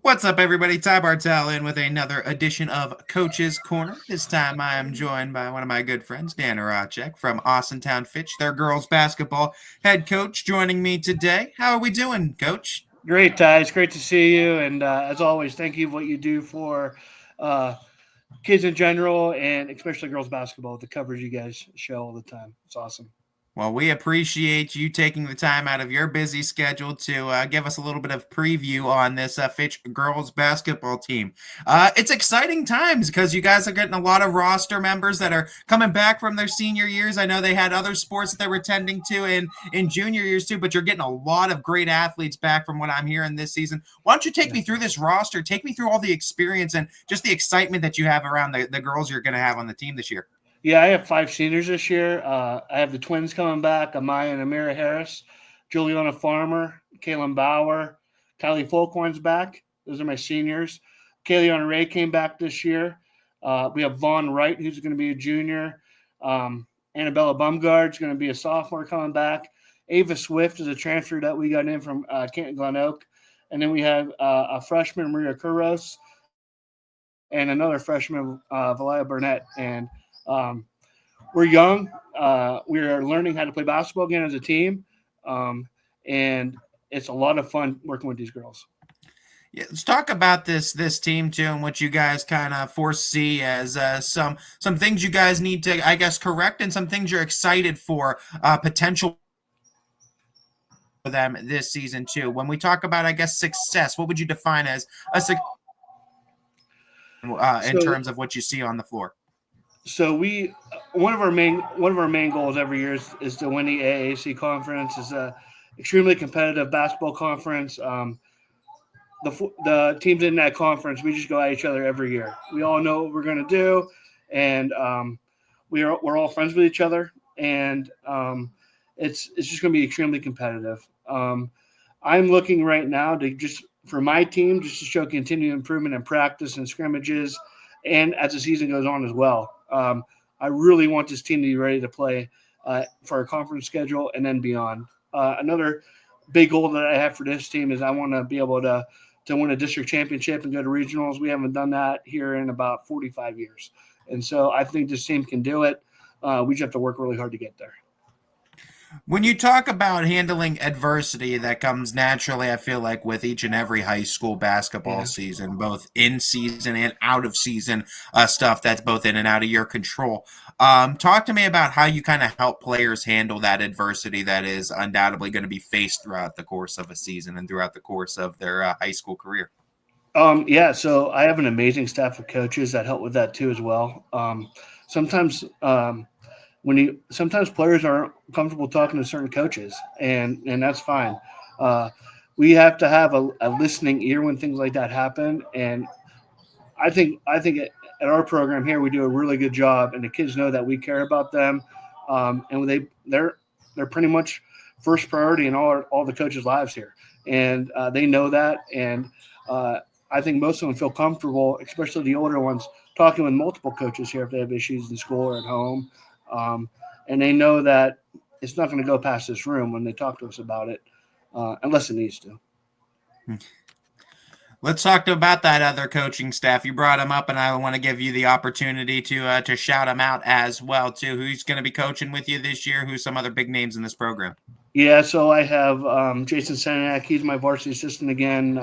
What's up, everybody? Ty Bartel in with another edition of Coach's Corner. This time I am joined by one of my good friends, Dan Horacek from Austintown Fitch, their girls basketball head coach, joining me today. How are we doing, Coach? Great, Ty. It's great to see you. And as always, thank you for what you do for uh, kids in general and especially girls basketball, the coverage you guys show all the time. It's awesome. Well, we appreciate you taking the time out of your busy schedule to give us a little bit of preview on this Fitch girls basketball team. It's exciting times because you guys are getting a lot of roster members that are coming back from their senior years. I know they had other sports that they were tending to in junior years too, but you're getting a lot of great athletes back from what I'm hearing this season. Why don't you take me through this roster? Take me through all the experience and just the excitement that you have around the girls you're going to have on the team this year. Yeah, I have 5 seniors this year. I have the twins coming back, Amaya and Amira Harris, Juliana Farmer, Kaylin Bauer, Kylie Folkhorn's back. Those are my seniors. Kayleon Ray came back this year. We have Vaughn Wright, who's going to be a junior. Annabella Bumgard's going to be a sophomore coming back. Ava Swift is a transfer that we got in from Canton Glen Oak. And then we have a freshman, Maria Kuros, and another freshman, Valia Burnett. And we're young. We are learning how to play basketball again as a team, and it's a lot of fun working with these girls. Yeah, let's talk about this team too, and what you guys kind of foresee as some things you guys need to, I guess, correct, and some things you're excited for potential for them this season too. When we talk about, I guess, success, what would you define as a success in So, terms of what you see on the floor? so we one of our main goals every year is to win the AAC conference. It's a extremely competitive basketball conference. The teams in that conference, we just go at each other every year. We all know what we're going to do, and we're all friends with each other, and it's just going to be extremely competitive. I'm looking right now to just for my team just to show continued improvement in practice and scrimmages, and as the season goes on as well. I really want this team to be ready to play for our conference schedule and then beyond. Another big goal that I have for this team is I want to be able to win a district championship and go to regionals. We haven't done that here in about 45 years. And so I think this team can do it. We just have to work really hard to get there. When you talk about handling adversity that comes naturally, I feel like with each and every high school basketball Yeah. season, both in season and out of season stuff that's both in and out of your control. Talk to me about how you kind of help players handle that adversity that is undoubtedly going to be faced throughout the course of a season and throughout the course of their high school career. Yeah, so I have an amazing staff of coaches that help with that too as well. Sometimes sometimes players aren't comfortable talking to certain coaches, and that's fine. Uh, we have to have a listening ear when things like that happen, and I think at our program here we do a really good job, and the kids know that we care about them, and they're pretty much first priority in all the coaches' lives here, and they know that, and I think most of them feel comfortable, especially the older ones, talking with multiple coaches here if they have issues in school or at home, um, and they know that it's not going to go past this room when they talk to us about it, unless it needs to. Let's talk about that other coaching staff. You brought him up, and I want to give you the opportunity to shout him out as well too. Who's going to be coaching with you this year? Who's some other big names in this program? Yeah, so I have Jason Senac. He's my varsity assistant again.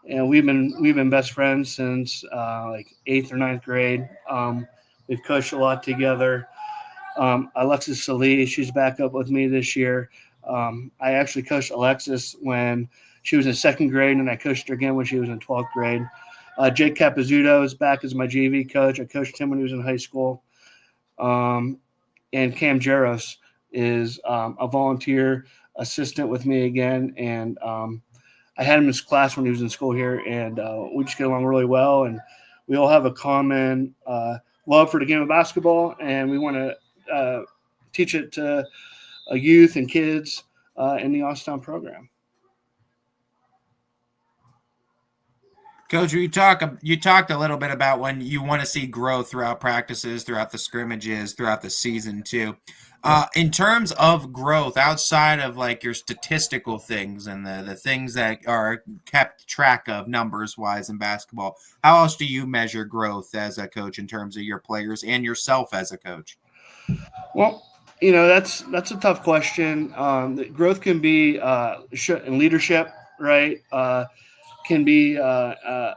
And we've been best friends since like eighth or ninth grade. We've coached a lot together. Alexis Salee, she's back up with me this year. I actually coached Alexis when she was in second grade, and I coached her again when she was in 12th grade. Jake Capizzuto is back as my JV coach. I coached him when he was in high school. Um, and Cam Jaros is a volunteer assistant with me again, and I had him in his class when he was in school here, and we just get along really well. And we all have a common love for the game of basketball, and we want to teach it to youth and kids in the Austintown program. Coach, you talked a little bit about when you want to see growth throughout practices, throughout the scrimmages, throughout the season too. Yep. In terms of growth, outside of like your statistical things and the things that are kept track of numbers wise in basketball, how else do you measure growth as a coach in terms of your players and yourself as a coach? Well, that's a tough question. The growth can be in leadership, right? Can be a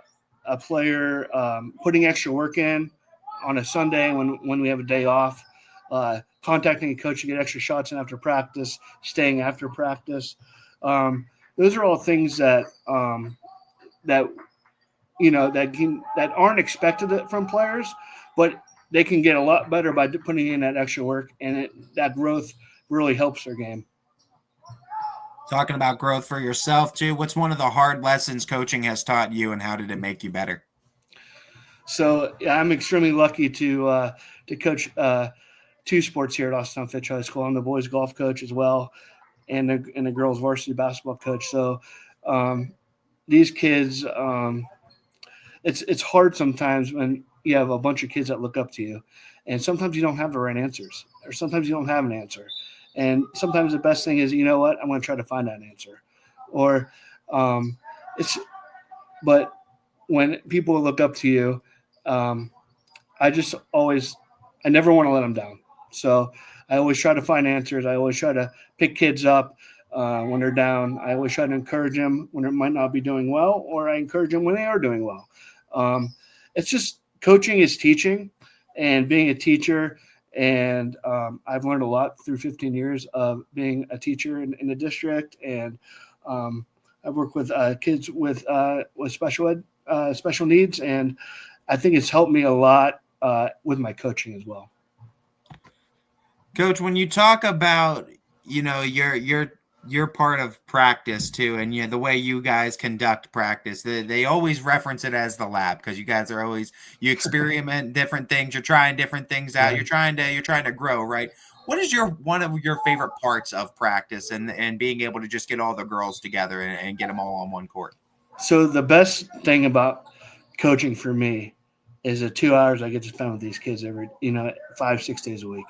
player putting extra work in on a Sunday when we have a day off, contacting a coach to get extra shots in after practice, staying after practice. Those are all things that that aren't expected from players, but they can get a lot better by putting in that extra work, and that growth really helps their game. Talking about growth for yourself too, what's one of the hard lessons coaching has taught you and how did it make you better? So yeah, I'm extremely lucky to coach two sports here at Austintown Fitch High School. I'm the boys golf coach as well, and the girls varsity basketball coach. So um, these kids, it's hard sometimes when you have a bunch of kids that look up to you, and sometimes you don't have the right answers, or sometimes you don't have an answer, and sometimes the best thing is, you know what, I'm going to try to find that answer, or um, it's but when people look up to you, um, I just always, I never want to let them down. So I always try to find answers. I always try to pick kids up when they're down. I always try to encourage them when they might not be doing well, or I encourage them when they are doing well. Um, it's just coaching is teaching, and being a teacher. And I've learned a lot through 15 years of being a teacher in the district. And um, I work with kids with special needs, and I think it's helped me a lot with my coaching as well. Coach, when you talk about, your part of practice too, and the way you guys conduct practice, they always reference it as the lab because you guys are always you experiment different things, you're trying different things out, Yeah. you're trying to grow, right? What is your one of your favorite parts of practice and being able to just get all the girls together and get them all on one court? So the best thing about coaching for me is the 2 hours I get to spend with these kids every, 5, 6 days a week.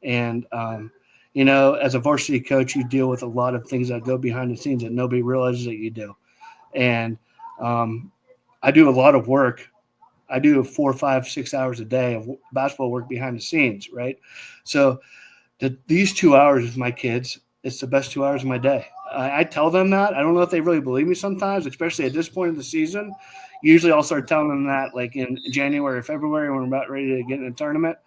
And, as a varsity coach, you deal with a lot of things that go behind the scenes that nobody realizes that you do. And um, I do a lot of work. I do 4, 5, 6 hours a day of basketball work behind the scenes, right? So these 2 hours with my kids, it's the best 2 hours of my day. I tell them that. I don't know if they really believe me sometimes, especially at this point in the season. Usually I'll start telling them that like in January or February when we're about ready to get in a tournament.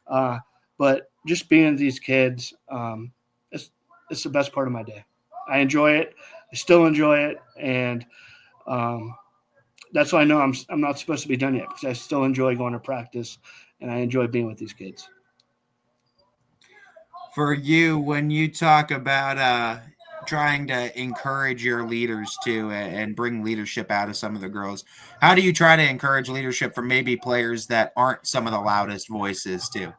Uh, but just being with these kids, it's, it's the best part of my day. I enjoy it. I still enjoy it. And um, that's why I know I'm not supposed to be done yet because I still enjoy going to practice and I enjoy being with these kids. For you, when you talk about trying to encourage your leaders to and bring leadership out of some of the girls, how do you try to encourage leadership from maybe players that aren't some of the loudest voices too?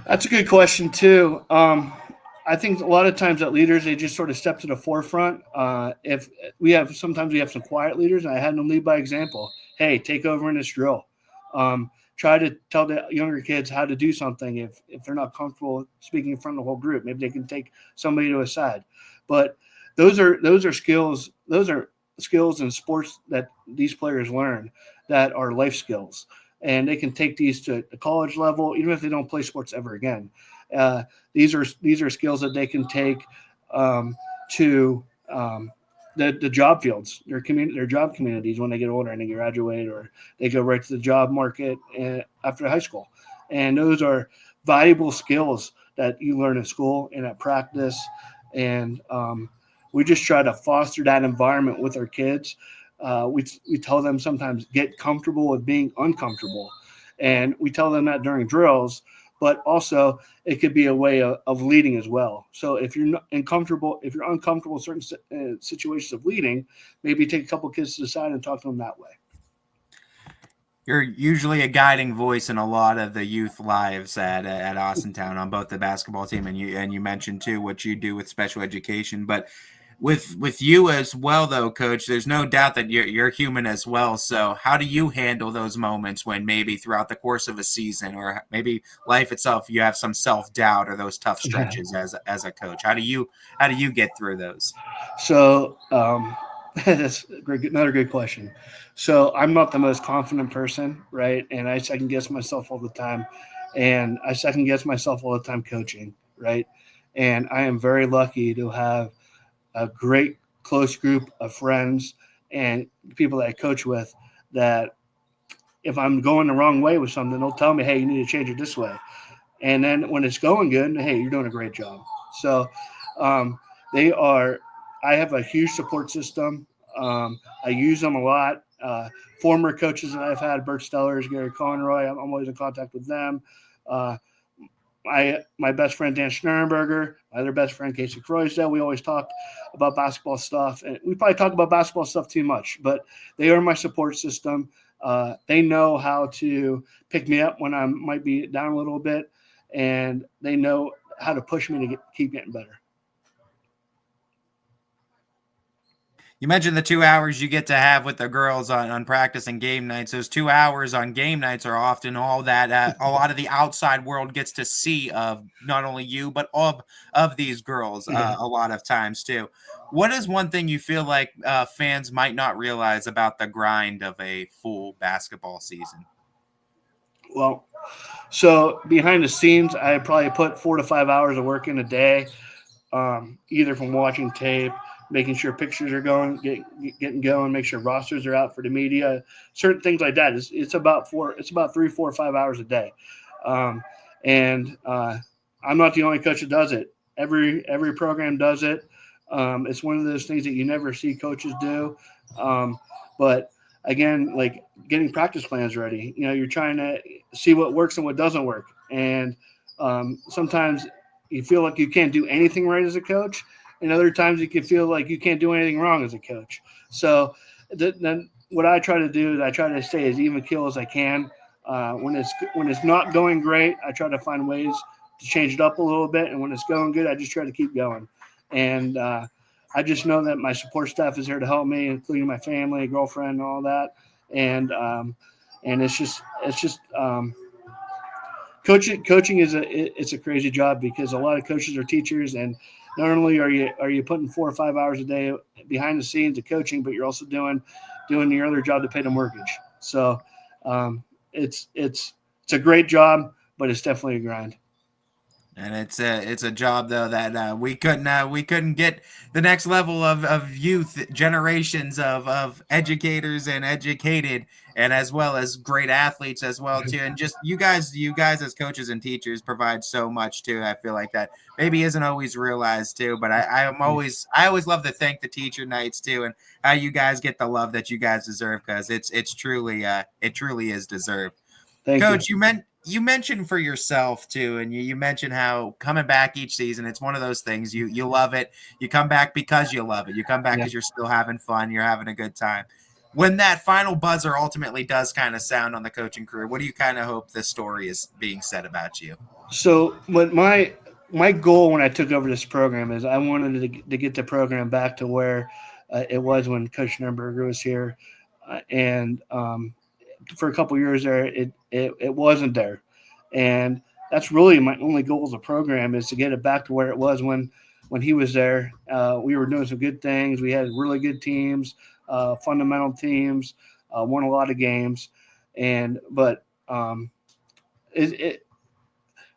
That's a good question too. I think a lot of times that leaders they just sort of step to the forefront. If we have sometimes we have some quiet leaders, and I had them lead by example. Hey, take over in this drill. Try to tell the younger kids how to do something if they're not comfortable speaking in front of the whole group. Maybe they can take somebody to a side. But those are skills. Those are skills in sports that these players learn that are life skills, and they can take these to the college level, even if they don't play sports ever again. Uh, these are skills that they can take to the job fields, their job communities when they get older and they graduate or they go right to the job market after high school. And those are valuable skills that you learn in school and at practice. And we just try to foster that environment with our kids. We tell them sometimes get comfortable with being uncomfortable. And we tell them that during drills, but also it could be a way of leading as well. So if you're not uncomfortable, in certain situations of leading, maybe take a couple kids to the side and talk to them that way. You're usually a guiding voice in a lot of the youth lives at Austintown on both the basketball team and you mentioned too what you do with special education. But With you as well, though, Coach, there's no doubt that you're human as well. So how do you handle those moments when maybe throughout the course of a season or maybe life itself you have some self-doubt or those tough Yeah. stretches as a coach? How do you get through those? So that's another good question. So I'm not the most confident person, right? And I second guess myself all the time, and I second guess myself all the time coaching, right? And I am very lucky to have a great close group of friends and people that I coach with that if I'm going the wrong way with something, they'll tell me, hey, you need to change it this way. And then when it's going good, hey, you're doing a great job. So um, they are, I have a huge support system. I use them a lot. Former coaches that I've had, Bert Stellers, Gary Conroy, I'm always in contact with them. Uh, my best friend Dan Schnernberger, my other best friend Casey Croysdale. We always talk about basketball stuff, and we probably talk about basketball stuff too much. But they are my support system. They know how to pick me up when I might be down a little bit, and they know how to push me to keep getting better. You mentioned the 2 hours you get to have with the girls on practice and game nights. Those 2 hours on game nights are often all that a lot of the outside world gets to see of not only you but of these girls Yeah. a lot of times too. What is one thing you feel like fans might not realize about the grind of a full basketball season? Well, so behind the scenes, I probably put 4 to 5 hours of work in a day, either from watching tape, making sure pictures are getting going, make sure rosters are out for the media, certain things like that. It's about 3, 4, 5 hours a day, um, and I'm not the only coach that does it. Every program does it. It's one of those things that you never see coaches do, but again, like getting practice plans ready. You're trying to see what works and what doesn't work, and sometimes you feel like you can't do anything right as a coach, and other times you can feel like you can't do anything wrong as a coach. So then what I try to do is I try to stay as even keel as I can. When it's not going great, I try to find ways to change it up a little bit, and when it's going good, I just try to keep going. And I just know that my support staff is here to help me, including my family, girlfriend, and all that. And it's just coaching it's a crazy job because a lot of coaches are teachers, and not only are you putting 4 or 5 hours a day behind the scenes of coaching, but you're also doing your other job to pay the mortgage. So um, it's a great job, but it's definitely a grind. And it's a job though that we couldn't get the next level of youth generations of educators and educated and as well as great athletes as well too. And just you guys as coaches and teachers provide so much too. I feel like that maybe isn't always realized too. But I always love to thank the teacher nights too and how you guys get the love that you guys deserve because it truly is deserved. Thank you. Coach, you mentioned for yourself too, and you mentioned how coming back each season, it's one of those things. You love it. You come back because you love it. You come back Yeah. because you're still having fun. You're having a good time. When that final buzzer ultimately does kind of sound on the coaching career, what do you kind of hope the story is being said about you? So, what my goal when I took over this program is I wanted to get the program back to where it was when Coach Nurnberger was here, and for a couple years there, it wasn't there, and that's really my only goal as a program is to get it back to where it was when he was there. We were doing some good things. We had really good teams, fundamental teams, won a lot of games, and but it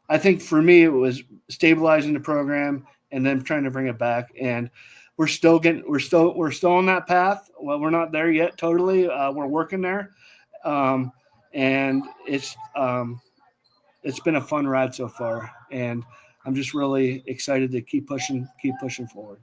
I think for me it was stabilizing the program and then trying to bring it back. And we're still on that path. Well, we're not there yet totally. We're working there, um, and it's been a fun ride so far. And I'm just really excited to keep pushing forward.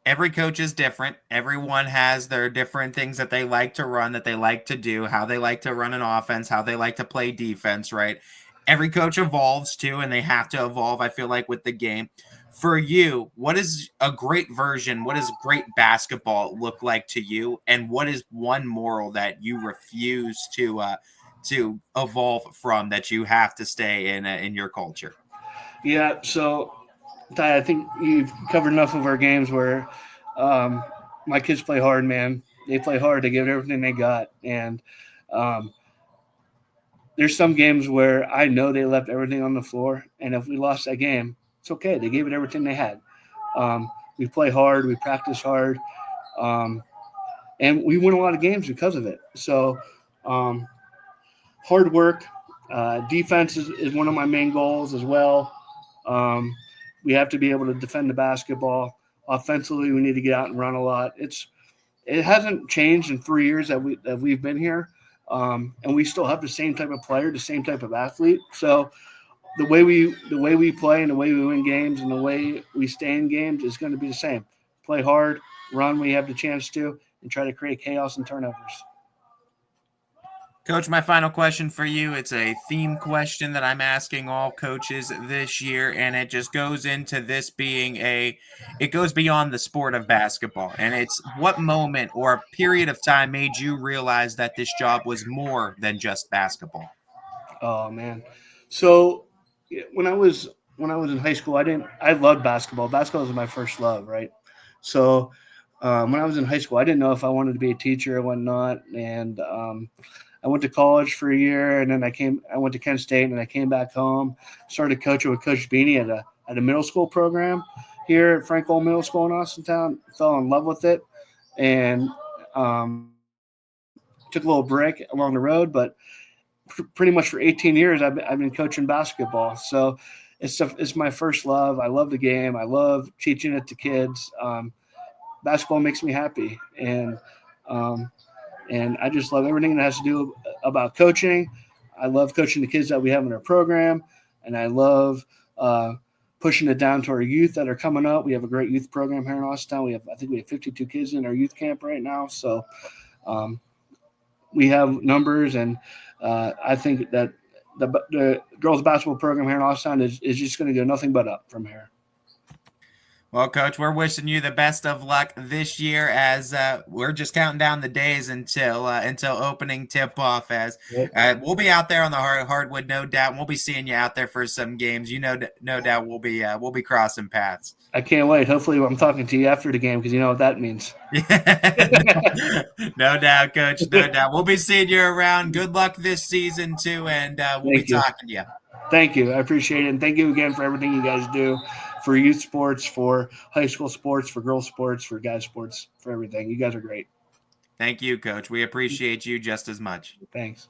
Every coach is different. Everyone has their different things that they like to run, that they like to do, how they like to run an offense, how they like to play defense, right? Every coach evolves too, and they have to evolve, I feel like, with the game. For you, what is a great version? What does great basketball look like to you? And what is one moral that you refuse to evolve from that you have to stay in your culture? Yeah. So Ty, I think you've covered enough of our games where um, my kids play hard, man. They play hard. They give it everything they got, and um, there's some games where I know they left everything on the floor, and if we lost that game, it's okay. They gave it everything they had. We play hard. We practice hard. Um, and we win a lot of games because of it. So, um, hard work, defense is one of my main goals as well. Um, we have to be able to defend the basketball. Offensively, we need to get out and run a lot. It hasn't changed in 3 years that we've been here, and we still have the same type of player, the same type of athlete. So the way we play and the way we win games and the way we stay in games is going to be the same. Play hard, run when you have the chance to, and try to create chaos and turnovers. Coach, my final question for you. It's a theme question that I'm asking all coaches this year, and it just goes into this being it goes beyond the sport of basketball. And it's what moment or period of time made you realize that this job was more than just basketball? Oh man, so yeah, when I was in high school, I loved basketball. Basketball was my first love, right? So when I was in high school, I didn't know if I wanted to be a teacher or whatnot, and I went to college for a year, and then I went to Kent State, and I came back home, started coaching with Coach Beanie at a middle school program here at Frank Middle School in Austintown. Fell in love with it, and took a little break along the road, but pretty much for 18 years I've been coaching basketball. So it's my first love. I love the game. I love teaching it to kids. Basketball makes me happy, um, and I just love everything that has to do about coaching. I love coaching the kids that we have in our program, and I love pushing it down to our youth that are coming up. We have a great youth program here in Austin. I think we have 52 kids in our youth camp right now. So um, we have numbers, and I think that the girls basketball program here in Austin is just going to go nothing but up from here. Well, Coach, we're wishing you the best of luck this year as we're just counting down the days until opening tip off. As Yep. we'll be out there on the hardwood, no doubt. And we'll be seeing you out there for some games. You know, no doubt we'll be crossing paths. I can't wait. Hopefully, I'm talking to you after the game because you know what that means. No doubt, Coach. No doubt. We'll be seeing you around. Good luck this season too, and we'll be Thank you. talking to you. Thank you. I appreciate it. And thank you again for everything you guys do for youth sports, for high school sports, for girls sports, for guys sports, for everything. You guys are great. Thank you, Coach. We appreciate you just as much. Thanks.